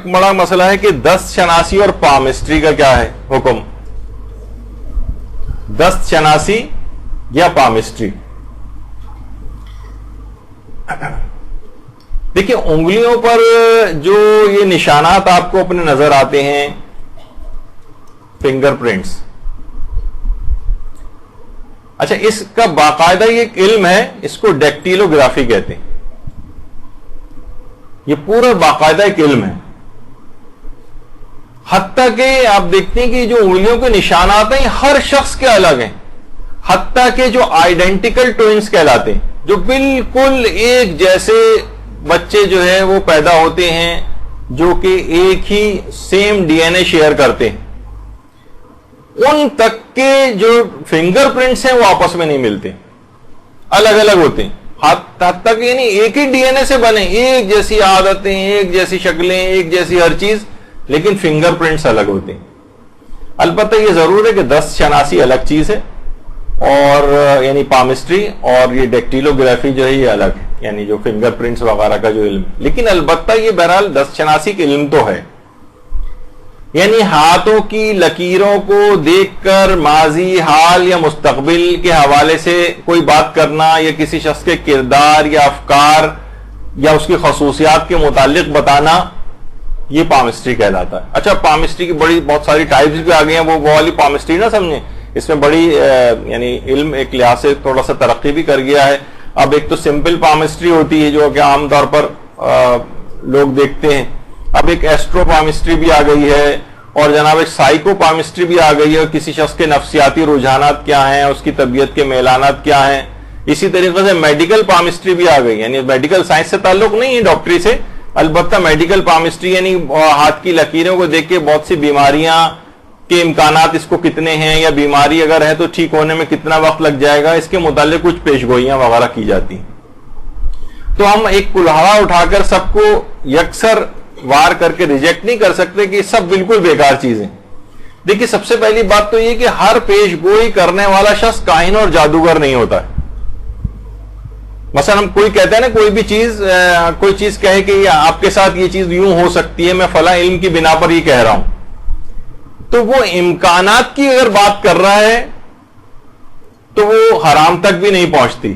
بڑا مسئلہ ہے کہ دست شناسی اور پامسٹری کا کیا ہے حکم. دست شناسی یا پامسٹری. دیکھیں انگلیوں پر جو یہ نشانات آپ کو اپنے نظر آتے ہیں فنگر پرنٹس، اچھا اس کا باقاعدہ یہ ایک علم ہے، اس کو ڈیکٹیلوگرافی کہتے ہیں. یہ پورا باقاعدہ ایک علم ہے. حتیٰ کہ آپ دیکھتے ہیں کہ جو انگلیوں کے نشانات ہیں ہر شخص کے الگ ہیں، حتیٰ کہ جو آئیڈینٹیکل ٹوئنس کہلاتے ہیں، جو بالکل ایک جیسے بچے جو ہے وہ پیدا ہوتے ہیں جو کہ ایک ہی same D N A share کرتے ہیں، ان تک کے جو فنگر پرنٹس ہیں وہ آپس میں نہیں ملتے، الگ الگ ہوتے ہیں. حتیٰ کہ یعنی ایک ہی ڈی این اے سے بنے، ایک جیسی عادتیں، ایک جیسی شکلیں، ایک جیسی ہر چیز، لیکن فنگر پرنٹس الگ ہوتے ہیں. البتہ یہ ضرور ہے کہ دست شناسی الگ چیز ہے، اور یعنی پامسٹری اور یہ ڈیکٹیلوگرافی جو ہے یہ الگ ہے، یعنی جو فنگر پرنٹس وغیرہ کا جو علم. لیکن البتہ یہ بہرحال دست شناسی کے علم تو ہے، یعنی ہاتھوں کی لکیروں کو دیکھ کر ماضی، حال یا مستقبل کے حوالے سے کوئی بات کرنا، یا کسی شخص کے کردار یا افکار یا اس کی خصوصیات کے متعلق بتانا، یہ پامسٹری کہلاتا ہے. اچھا پامسٹری کی بہت ساری ٹائپس بھی آ گئی ہیں، وہ والی پامسٹری نہ سمجھیں، اس میں بڑی یعنی علم ایک لحاظ سے تھوڑا سا ترقی بھی کر گیا ہے. اب ایک تو سمپل پامسٹری ہوتی ہے جو کہ عام طور پر لوگ دیکھتے ہیں. اب ایک ایسٹرو پامسٹری بھی آ گئی ہے، اور جناب ایک سائیکو پامسٹری بھی آ گئی ہے، کسی شخص کے نفسیاتی رجحانات کیا ہیں، اس کی طبیعت کے میلانات کیا ہیں. اسی طریقے سے میڈیکل پامسٹری بھی آ گئی، یعنی میڈیکل سائنس سے تعلق نہیں ہے ڈاکٹری سے، البتہ میڈیکل پامسٹری یعنی ہاتھ کی لکیروں کو دیکھ کے بہت سی بیماریاں کے امکانات اس کو کتنے ہیں، یا بیماری اگر ہے تو ٹھیک ہونے میں کتنا وقت لگ جائے گا، اس کے متعلق کچھ پیشگوئیاں وغیرہ کی جاتی ہیں. تو ہم ایک کلہڑا اٹھا کر سب کو یکسر وار کر کے ریجیکٹ نہیں کر سکتے کہ سب بالکل بیکار چیزیں. دیکھیے سب سے پہلی بات تو یہ کہ ہر پیش گوئی کرنے والا شخص کاہن اور جادوگر نہیں ہوتا ہے. مثلا ہم کوئی کہتے ہیں نا کوئی چیز کہے کہ آپ کے ساتھ یہ چیز یوں ہو سکتی ہے، میں فلاں علم کی بنا پر یہ کہہ رہا ہوں، تو وہ امکانات کی اگر بات کر رہا ہے تو وہ حرام تک بھی نہیں پہنچتی.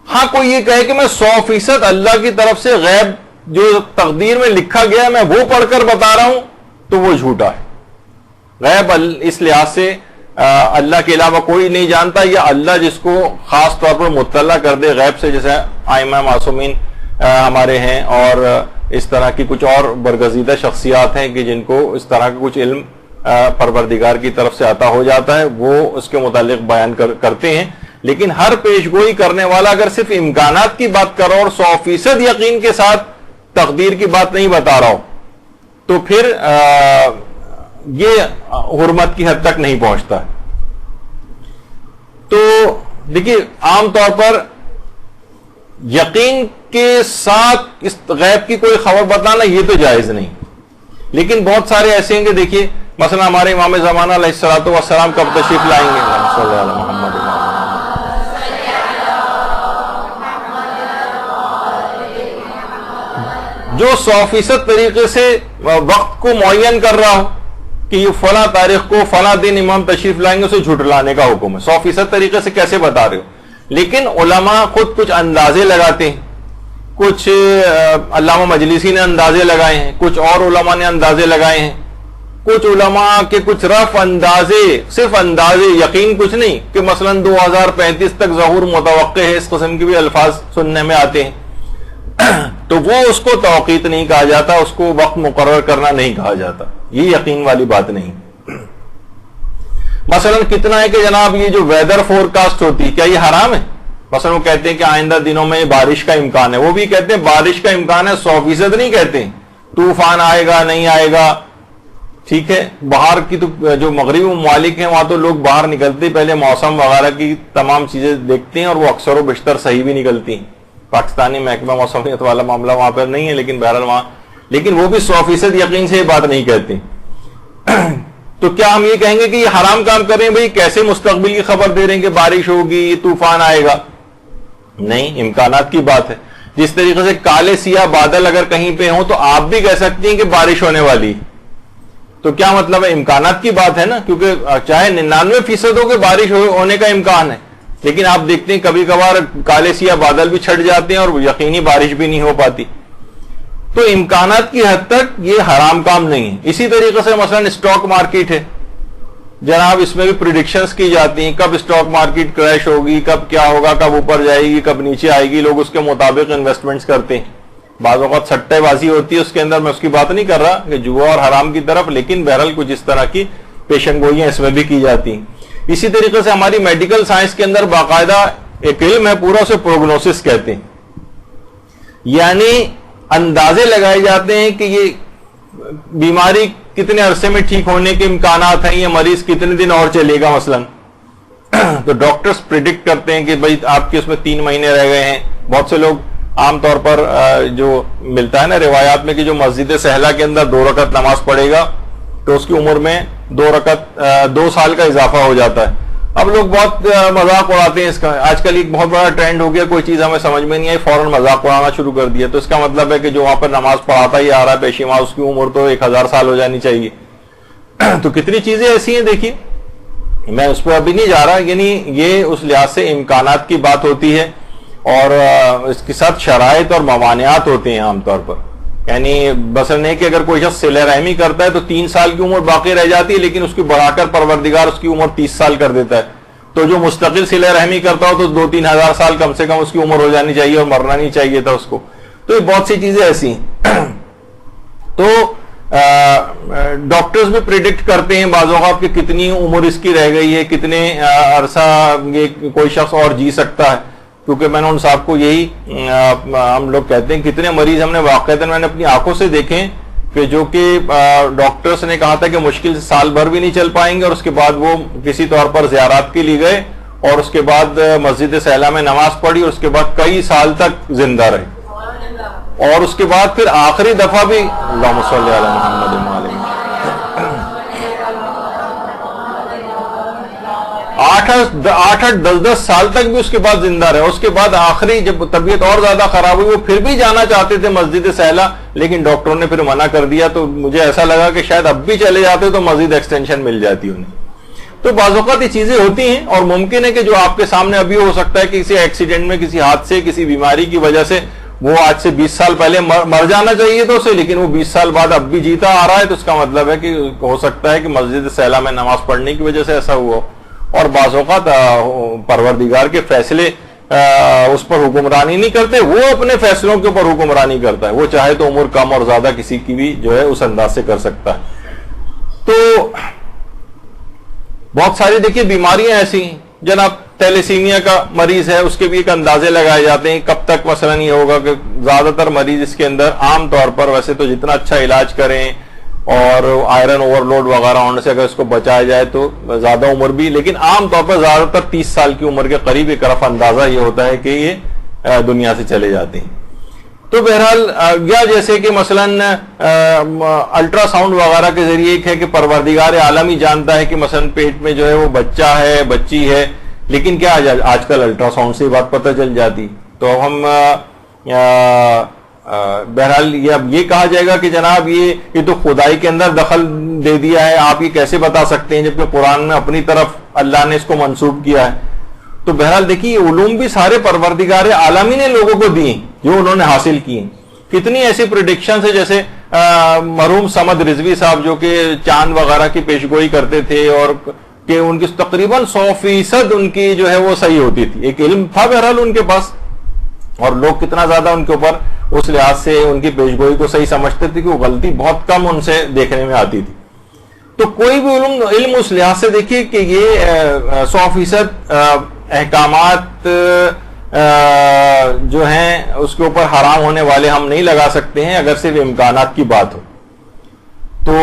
ہاں کوئی یہ کہے کہ میں 100% اللہ کی طرف سے غیب جو تقدیر میں لکھا گیا میں وہ پڑھ کر بتا رہا ہوں، تو وہ جھوٹا ہے. غیب اس لحاظ سے اللہ کے علاوہ کوئی نہیں جانتا، یا اللہ جس کو خاص طور پر مطلع کر دے غیب سے، جیسے ائمہ معصومین ہمارے ہیں، اور اس طرح کی کچھ اور برگزیدہ شخصیات ہیں کہ جن کو اس طرح کا کچھ علم پروردگار کی طرف سے عطا ہو جاتا ہے، وہ اس کے متعلق بیان کرتے ہیں. لیکن ہر پیشگوئی کرنے والا اگر صرف امکانات کی بات کر رہا ہو اور 100% یقین کے ساتھ تقدیر کی بات نہیں بتا رہا ہو، تو پھر یہ حرمت کی حد تک نہیں پہنچتا. تو دیکھیے عام طور پر یقین کے ساتھ اس غیب کی کوئی خبر بتانا یہ تو جائز نہیں. لیکن بہت سارے ایسے ہیں کہ دیکھیے مثلا ہمارے امام زمانہ علیہ الصلوۃ والسلام کب تشریف لائیں گے، صلی اللہ علیہ محمد. جو 100% طریقے سے وقت کو معین کر رہا ہو کہ یہ فلاں تاریخ کو فلاں دن امام تشریف لائیں گے، اسے جھٹلانے کا حکم ہے. 100% طریقے سے کیسے بتا رہے ہو؟ لیکن علماء خود کچھ اندازے لگاتے ہیں، کچھ علامہ مجلسی نے اندازے لگائے ہیں، کچھ اور علماء نے اندازے لگائے ہیں، کچھ علماء کے کچھ رف اندازے، صرف اندازے، یقین کچھ نہیں کہ مثلا 2035 تک ظہور متوقع ہے، اس قسم کے بھی الفاظ سننے میں آتے ہیں. تو وہ اس کو توقیت نہیں کہا جاتا، اس کو وقت مقرر کرنا نہیں کہا جاتا، یہ یقین والی بات نہیں. مثلا کتنا ہے کہ جناب یہ جو ویدر فور کاسٹ ہوتی ہے، کیا یہ حرام ہے؟ مثلا وہ کہتے ہیں کہ آئندہ دنوں میں بارش کا امکان ہے، وہ بھی کہتے ہیں بارش کا امکان ہے، 100% نہیں کہتے ہیں طوفان آئے گا نہیں آئے گا. ٹھیک ہے، باہر کی تو جو مغربی ممالک ہیں وہاں تو لوگ باہر نکلتے پہلے موسم وغیرہ کی تمام چیزیں دیکھتے ہیں، اور وہ اکثر و بیشتر صحیح بھی نکلتی ہیں. پاکستانی محکمہ موسمیات والا معاملہ وہاں پر نہیں ہے، لیکن بہرحال وہاں، لیکن وہ بھی 100% یقین سے یہ بات نہیں کہتے. تو کیا ہم یہ کہیں گے کہ یہ حرام کام کر رہے ہیں؟ بھائی کیسے مستقبل کی خبر دے رہے ہیں کہ بارش ہوگی، طوفان آئے گا؟ نہیں، امکانات کی بات ہے. جس طریقے سے کالے سیاہ بادل اگر کہیں پہ ہوں تو آپ بھی کہہ سکتی ہیں کہ بارش ہونے والی. تو کیا مطلب ہے؟ امکانات کی بات ہے نا, کیونکہ چاہے 99% ہو کہ بارش ہونے کا امکان ہے, لیکن آپ دیکھتے ہیں کبھی کبھار کالے سیاہ بادل بھی چھٹ جاتے ہیں اور یقینی بارش بھی نہیں ہو پاتی. تو امکانات کی حد تک یہ حرام کام نہیں ہے. اسی طریقے سے مثلا اسٹاک مارکیٹ ہے جناب, اس میں بھی پریڈکشنز کی جاتی ہیں, کب اسٹاک مارکیٹ کریش ہوگی, کب کیا ہوگا, کب اوپر جائے گی, کب نیچے آئے گی, لوگ اس کے مطابق انویسٹمنٹس کرتے ہیں. بعض اوقات سٹے بازی ہوتی ہے اس کے اندر, میں اس کی بات نہیں کر رہا کہ جوا اور حرام کی طرف, لیکن بہرحال کچھ اس طرح کی پیشن گوئیاں اس میں بھی کی جاتی ہیں. اسی طریقے سے ہماری میڈیکل سائنس کے اندر باقاعدہ ایک علم ہے پورا, اسے پروگنوسس کہتے ہیں. یعنی اندازے لگائے جاتے ہیں کہ یہ بیماری کتنے عرصے میں ٹھیک ہونے کے امکانات ہیں, یہ مریض کتنے دن اور چلے گا مثلا. تو ڈاکٹرز پریڈکٹ کرتے ہیں کہ بھائی آپ کے اس میں 3 مہینے رہ گئے ہیں. بہت سے لوگ عام طور پر جو ملتا ہے نا روایات میں کہ جو مسجد سہلہ کے اندر 2 رکعت نماز پڑھے گا تو اس کی عمر میں 2 سال کا اضافہ ہو جاتا ہے. اب لوگ بہت مذاق اڑاتے ہیں اس کا. آج کل ایک بہت بڑا ٹرینڈ ہو گیا, کوئی چیز ہمیں سمجھ میں نہیں آئی فوراً مذاق اڑانا شروع کر دیا. تو اس کا مطلب ہے کہ جو وہاں پر نماز پڑھاتا ہی آ رہا ہے پیشیما, اس کی عمر تو 1000 سال ہو جانی چاہیے. تو کتنی چیزیں ایسی ہیں دیکھیے, میں اس پہ ابھی نہیں جا رہا. یعنی یہ اس لحاظ سے امکانات کی بات ہوتی ہے اور اس کے ساتھ شرائط اور موانعات ہوتے ہیں عام طور پر. یعنی بس نہیں کہ اگر کوئی شخص صلہ رحمی کرتا ہے تو 3 سال کی عمر باقی رہ جاتی ہے, لیکن اس کی بڑھا کر پروردگار اس کی عمر 30 سال کر دیتا ہے. تو جو مستقل صلہ رحمی کرتا ہو تو 2-3 ہزار سال کم سے کم اس کی عمر ہو جانی چاہیے اور مرنا نہیں چاہیے تھا اس کو. تو یہ بہت سی چیزیں ایسی ہیں. تو ڈاکٹرز بھی پریڈکٹ کرتے ہیں بعض اوقات کہ کتنی عمر اس کی رہ گئی ہے, کتنے عرصہ یہ کوئی شخص اور جی سکتا ہے. کیونکہ میں نے ان صاحب کو یہی ہم لوگ کہتے ہیں, کتنے مریض ہم نے واقعتاً میں نے اپنی آنکھوں سے دیکھے کہ جو کہ ڈاکٹرز نے کہا تھا کہ مشکل سے سال بھر بھی نہیں چل پائیں گے, اور اس کے بعد وہ کسی طور پر زیارات کے لیے گئے اور اس کے بعد مسجد سہلہ میں نماز پڑھی اور اس کے بعد کئی سال تک زندہ رہے. اور اس کے بعد پھر آخری دفعہ بھی اللہم صلی علی محمد وعلی 8-10 سال تک بھی اس کے بعد زندہ رہے. اس کے بعد آخری جب طبیعت اور زیادہ خراب ہوئی, وہ پھر بھی جانا چاہتے تھے مسجد سہلہ, لیکن ڈاکٹروں نے پھر منع کر دیا. تو مجھے ایسا لگا کہ شاید اب بھی چلے جاتے تو مزید ایکسٹینشن مل جاتی انہیں. تو بعض اوقات یہ چیزیں ہوتی ہیں اور ممکن ہے کہ جو آپ کے سامنے ابھی ہو سکتا ہے کہ کسی ایکسیڈنٹ میں, کسی حادثے, کسی بیماری کی وجہ سے وہ آج سے 20 سال پہلے مر جانا چاہیے تو اسے, لیکن وہ 20 سال بعد اب بھی جیتا آ رہا ہے. تو اس کا مطلب ہے کہ ہو سکتا ہے کہ مسجد سہلہ میں نماز پڑھنے کی وجہ سے ایسا ہوا. اور بعض اوقات پروردگار کے فیصلے اس پر حکمرانی نہیں کرتے, وہ اپنے فیصلوں کے اوپر حکمرانی کرتا ہے. وہ چاہے تو عمر کم اور زیادہ کسی کی بھی جو ہے اس انداز سے کر سکتا ہے. تو بہت ساری دیکھیے بیماریاں ایسی ہیں جناب, تیلیسیمیا کا مریض ہے, اس کے بھی ایک اندازے لگائے جاتے ہیں کب تک مثلا یہ ہوگا کہ زیادہ تر مریض اس کے اندر عام طور پر ویسے تو جتنا اچھا علاج کریں اور آئرن اوور لوڈ وغیرہ ہونے سے اگر اس کو بچایا جائے تو زیادہ عمر بھی, لیکن عام طور پر زیادہ تر 30 سال کی عمر کے قریب ایک رف اندازہ یہ ہوتا ہے کہ یہ دنیا سے چلے جاتے ہیں. تو بہرحال یا جیسے کہ مثلا الٹرا ساؤنڈ وغیرہ کے ذریعے ایک ہے کہ پروردگار عالم ہی جانتا ہے کہ مثلا پیٹ میں جو ہے وہ بچہ ہے, بچی ہے, لیکن کیا آج کل الٹرا ساؤنڈ سے بات پتہ چل جاتی. تو ہم بہرحال یہ کہا جائے گا کہ جناب یہ تو خدائی کے اندر دخل دے دیا ہے, آپ یہ کیسے بتا سکتے ہیں جبکہ قرآن میں اپنی طرف اللہ نے اس کو منسوب کیا ہے. تو بہرحال دیکھیے علوم بھی سارے پروردگار عالمی نے لوگوں کو دیے جو انہوں نے حاصل کیے. کتنی ایسی پریڈکشنز ہے, جیسے مرحوم صمد رضوی صاحب جو کہ چاند وغیرہ کی پیشگوئی کرتے تھے اور کہ ان کی تقریباً 100% ان کی جو ہے وہ صحیح ہوتی تھی. ایک علم تھا بہرحال ان کے پاس, اور لوگ کتنا زیادہ ان کے اوپر اس لحاظ سے ان کی پیشگوئی کو صحیح سمجھتے تھے کہ وہ غلطی بہت کم ان سے دیکھنے میں آتی تھی. تو کوئی بھی علم اس لحاظ سے دیکھیے کہ یہ 100% احکامات جو ہیں اس کے اوپر حرام ہونے والے ہم نہیں لگا سکتے ہیں اگر صرف امکانات کی بات ہو. تو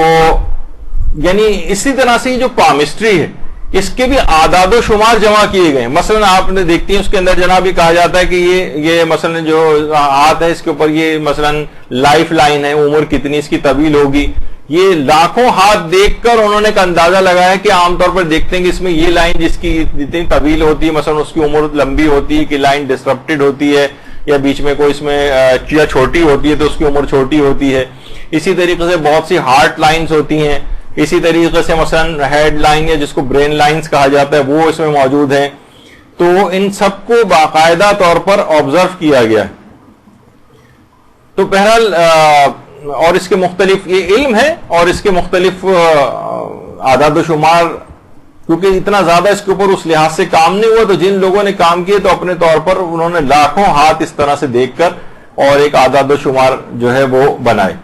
یعنی اسی طرح سے جو پامسٹری ہے اس کے بھی اعداد و شمار جمع کیے گئے ہیں. مثلا آپ نے دیکھتی ہیں اس کے اندر جناب یہ کہا جاتا ہے کہ یہ مثلا جو ہاتھ ہے اس کے اوپر یہ مثلا لائف لائن ہے, عمر کتنی اس کی طویل ہوگی. یہ لاکھوں ہاتھ دیکھ کر انہوں نے ایک اندازہ لگایا کہ عام طور پر دیکھتے ہیں کہ اس میں یہ لائن جس کی جتنی طویل ہوتی ہے مثلا اس کی عمر لمبی ہوتی ہے, کہ لائن ڈسرپٹڈ ہوتی ہے, یا بیچ میں کوئی اس میں چیا چھوٹی ہوتی ہے تو اس کی عمر چھوٹی ہوتی ہے. اسی طریقے سے بہت سی ہارٹ لائنز ہوتی ہیں. اسی طریقے سے مثلا ہیڈ لائن یا جس کو برین لائنز کہا جاتا ہے وہ اس میں موجود ہیں. تو ان سب کو باقاعدہ طور پر آبزرو کیا گیا ہے. تو بہرحال اور اس کے مختلف یہ علم ہے اور اس کے مختلف اعداد و شمار, کیونکہ اتنا زیادہ اس کے اوپر اس لحاظ سے کام نہیں ہوا, تو جن لوگوں نے کام کیے تو اپنے طور پر انہوں نے لاکھوں ہاتھ اس طرح سے دیکھ کر اور ایک اعداد و شمار جو ہے وہ بنائے.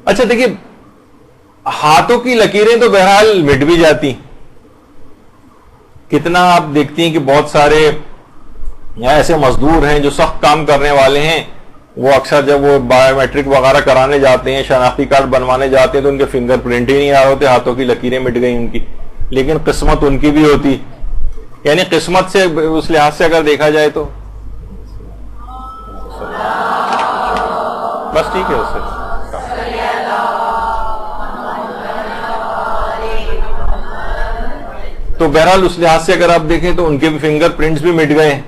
اچھا دیکھیے, ہاتھوں کی لکیریں تو بہرحال مٹ بھی جاتی. کتنا آپ دیکھتی ہیں کہ بہت سارے ایسے مزدور ہیں جو سخت کام کرنے والے ہیں, وہ اکثر جب وہ بایو میٹرک وغیرہ کرانے جاتے ہیں, شناختی کارڈ بنوانے جاتے ہیں, تو ان کے فنگر پرنٹ ہی نہیں آ رہے ہوتے, ہاتھوں کی لکیریں مٹ گئی ان کی. لیکن قسمت ان کی بھی ہوتی, یعنی قسمت سے اس لحاظ سے اگر دیکھا جائے تو بس ٹھیک ہے. اس سے تو بہرحال اس لحاظ سے اگر آپ دیکھیں تو ان کے بھی فنگر پرنٹس بھی مٹ گئے ہیں.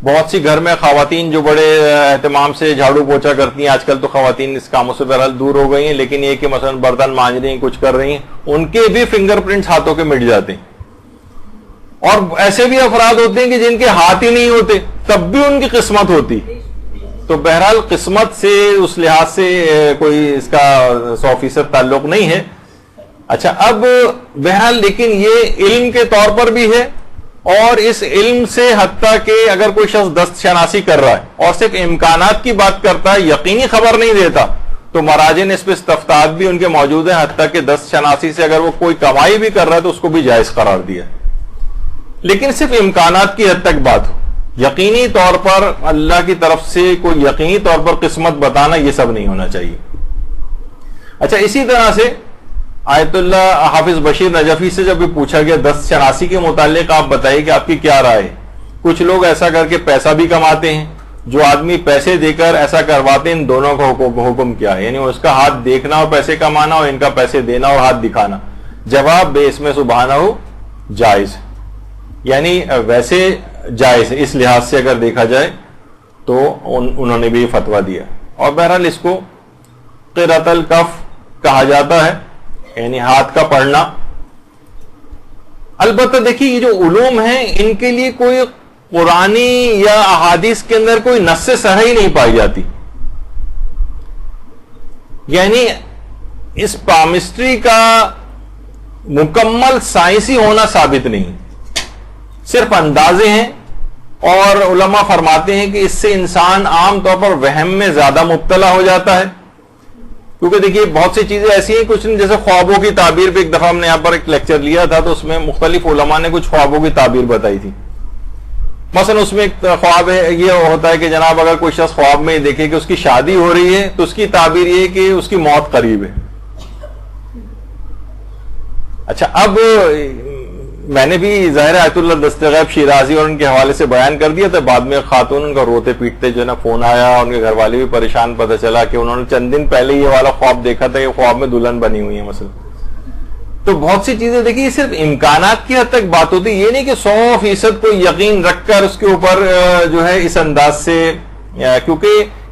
بہت سی گھر میں خواتین جو بڑے اہتمام سے جھاڑو پوچھا کرتی ہیں, آج کل تو خواتین اس کاموں سے بہرحال دور ہو گئی ہیں, لیکن یہ کہ مثلا برتن مانج رہی ہیں, کچھ کر رہی ہیں, ان کے بھی فنگر پرنٹس ہاتھوں کے مٹ جاتے ہیں. اور ایسے بھی افراد ہوتے ہیں کہ جن کے ہاتھ ہی نہیں ہوتے, تب بھی ان کی قسمت ہوتی. تو بہرحال قسمت سے اس لحاظ سے کوئی اس کا 100% تعلق نہیں ہے. اچھا, اب بہرحال لیکن یہ علم کے طور پر بھی ہے, اور اس علم سے حتیٰ کہ اگر کوئی شخص دست شناسی کر رہا ہے اور صرف امکانات کی بات کرتا ہے, یقینی خبر نہیں دیتا, تو مراجع نے اس پہ استفتاءات بھی ان کے موجود ہیں, حتیٰ کہ دست شناسی سے اگر وہ کوئی کمائی بھی کر رہا ہے تو اس کو بھی جائز قرار دیا. لیکن صرف امکانات کی حد تک بات ہو, یقینی طور پر اللہ کی طرف سے کوئی یقینی طور پر قسمت بتانا, یہ سب نہیں ہونا چاہیے. اچھا, اسی طرح سے آیت اللہ حافظ بشیر نجفی سے جب بھی پوچھا گیا دست شناسی کے متعلق آپ بتائیے کہ آپ کی کیا رائے ہے. کچھ لوگ ایسا کر کے پیسہ بھی کماتے ہیں, جو آدمی پیسے دے کر ایسا کرواتے ہیں, ان دونوں کا حکم کیا ہے, یعنی اس کا ہاتھ دیکھنا اور پیسے کمانا, اور ان کا پیسے دینا اور ہاتھ دکھانا. جواب بے اس میں سبحانہ ہو جائز, یعنی ویسے جائز ہے اس لحاظ سے اگر دیکھا جائے تو انہوں نے بھی فتویٰ دیا. اور بہرحال اس کو قرۃ الکف کہا جاتا ہے, یعنی ہاتھ کا پڑھنا. البتہ دیکھیے یہ جو علوم ہیں ان کے لیے کوئی قرآنی یا احادیث کے اندر کوئی نص صحیح نہیں پائی جاتی. یعنی اس پامسٹری کا مکمل سائنسی ہونا ثابت نہیں, صرف اندازے ہیں. اور علماء فرماتے ہیں کہ اس سے انسان عام طور پر وہم میں زیادہ مبتلا ہو جاتا ہے, کیونکہ دیکھیے بہت سی چیزیں ایسی ہیں, کچھ جیسے خوابوں کی تعبیر پہ ایک دفعہ ہم نے یہاں پر ایک لیکچر لیا تھا, تو اس میں مختلف علماء نے کچھ خوابوں کی تعبیر بتائی تھی. مثلا اس میں ایک خواب ہے, یہ ہوتا ہے کہ جناب اگر کوئی شخص خواب میں دیکھے کہ اس کی شادی ہو رہی ہے, تو اس کی تعبیر یہ ہے کہ اس کی موت قریب ہے. اچھا, اب میں نے بھی ظاہر آیت اللہ دستغیب شیرازی اور ان کے حوالے سے بیان کر دیا تھا. بعد میں خاتون ان کا روتے پیٹتے جو ہے نا فون آیا, اور ان کے گھر والے بھی پریشان, پتہ چلا کہ انہوں نے چند دن پہلے یہ والا خواب دیکھا تھا کہ خواب میں دلہن بنی ہوئی ہے مثلا. تو بہت سی چیزیں دیکھیے صرف امکانات کی حد تک بات ہوتی, یہ نہیں کہ 100% کوئی یقین رکھ کر اس کے اوپر جو ہے اس انداز سے, کیونکہ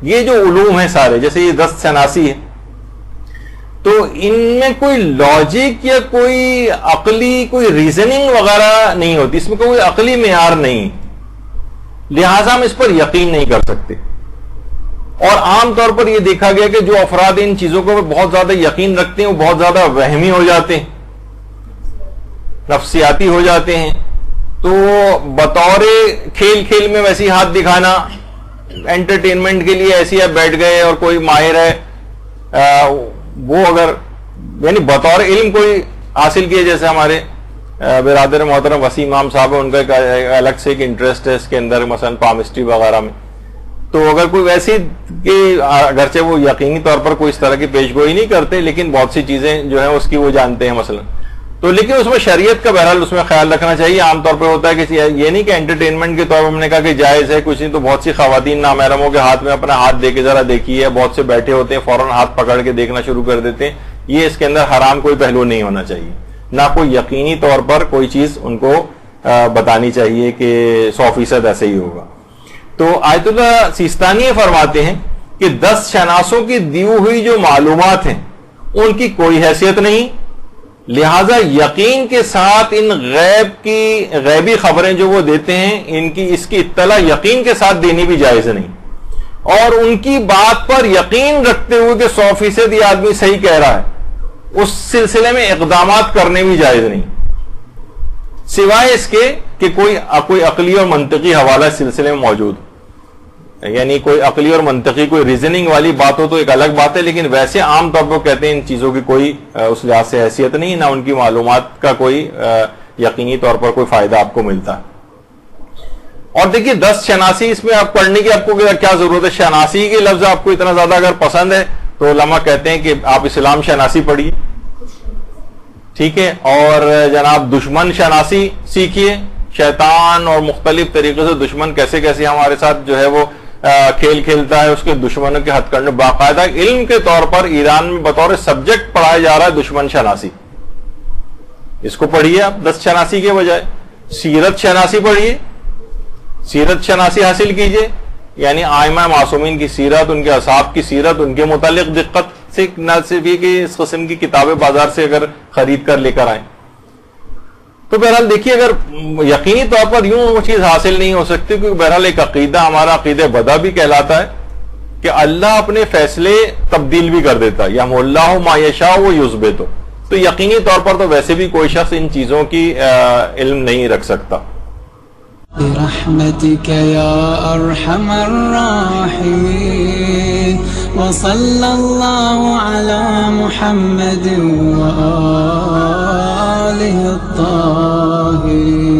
یہ جو علوم ہیں سارے, جیسے یہ دست شناسی ہے, تو ان میں کوئی لاجک یا کوئی عقلی کوئی ریزننگ وغیرہ نہیں ہوتی, اس میں کوئی عقلی معیار نہیں, لہٰذا ہم اس پر یقین نہیں کر سکتے. اور عام طور پر یہ دیکھا گیا کہ جو افراد ان چیزوں کو بہت زیادہ یقین رکھتے ہیں وہ بہت زیادہ وہمی ہو جاتے ہیں, نفسیاتی ہو جاتے ہیں. تو بطور کھیل کھیل میں ویسی ہاتھ دکھانا, انٹرٹینمنٹ کے لیے ایسی آپ بیٹھ گئے اور کوئی ماہر ہے وہ اگر یعنی بطور علم کوئی حاصل کیے, جیسے ہمارے برادر محترم وسیم امام صاحب, ان کا ایک الگ سے ایک انٹرسٹ ہے اس کے اندر, مثلا پامسٹری وغیرہ میں, تو اگر کوئی ویسی کہ اگرچہ وہ یقینی طور پر کوئی اس طرح کی پیش گوئی نہیں کرتے, لیکن بہت سی چیزیں جو ہیں اس کی وہ جانتے ہیں مثلا, تو لیکن اس میں شریعت کا بہرحال اس میں خیال رکھنا چاہیے. عام طور پہ ہوتا ہے کہ یہ نہیں کہ انٹرٹینمنٹ کے طور پر ہم نے کہا کہ جائز ہے کچھ نہیں, تو بہت سی خواتین نامحرموں کے ہاتھ میں اپنا ہاتھ دے کے ذرا دیکھیے, بہت سے بیٹھے ہوتے ہیں فوراً ہاتھ پکڑ کے دیکھنا شروع کر دیتے ہیں. یہ اس کے اندر حرام کوئی پہلو نہیں ہونا چاہیے, نہ کوئی یقینی طور پر کوئی چیز ان کو بتانی چاہیے کہ 100% ایسے ہی ہوگا. تو آیت اللہ سیستانی فرماتے ہیں کہ 10 شناسوں کی دی ہوئی جو معلومات ہیں ان کی کوئی حیثیت نہیں، لہذا یقین کے ساتھ ان غیبی خبریں جو وہ دیتے ہیں اس کی اطلاع یقین کے ساتھ دینی بھی جائز نہیں، اور ان کی بات پر یقین رکھتے ہوئے کہ 100% یہ آدمی صحیح کہہ رہا ہے، اس سلسلے میں اقدامات کرنے بھی جائز نہیں، سوائے اس کے کہ کوئی عقلی اور منطقی حوالہ اس سلسلے میں موجود، یعنی کوئی عقلی اور منطقی کوئی ریزننگ والی بات ہو تو ایک الگ بات ہے، لیکن ویسے عام طور پر کہتے ہیں ان چیزوں کی کوئی اس لحاظ سے حیثیت نہیں، نہ ان کی معلومات کا کوئی یقینی طور پر کوئی فائدہ آپ کو ملتا ہے۔ اور دیکھیے 10 شناسی اس میں آپ پڑھنے کی آپ کو کیا ضرورت ہے؟ شناسی کے لفظ آپ کو اتنا زیادہ اگر پسند ہے تو علماء کہتے ہیں کہ آپ اسلام شناسی پڑھیے، ٹھیک ہے، اور جناب دشمن شناسی سیکھیے، شیطان اور مختلف طریقے سے دشمن کیسے کیسے ہمارے ساتھ جو ہے وہ کھیل کھیلتا ہے، اس کے دشمنوں کے ہتھ کنڈے باقاعدہ علم کے طور پر ایران میں بطور سبجیکٹ پڑھایا جا رہا ہے دشمن شناسی، اس کو پڑھیے آپ 10 شناسی کے بجائے۔ سیرت شناسی پڑھیے، سیرت شناسی حاصل کیجئے، یعنی آئمہ معصومین کی سیرت، ان کے اصحاب کی سیرت، ان کے متعلق دقت سے، نہ صرف یہ کہ اس قسم کی کتابیں بازار سے اگر خرید کر لے کر آئیں۔ تو بہرحال دیکھیے اگر یقینی طور پر یوں وہ چیز حاصل نہیں ہو سکتی، کیونکہ بہرحال ایک عقیدہ ہمارا عقیدہ بدا بھی کہلاتا ہے کہ اللہ اپنے فیصلے تبدیل بھی کر دیتا ہے، یحم اللہ ما یشاء و یثبت، تو یقینی طور پر تو ویسے بھی کوئی شخص ان چیزوں کی علم نہیں رکھ سکتا۔ برحمتك يا أرحم الراحمين وصلى الله على محمد وآله الطاهرين۔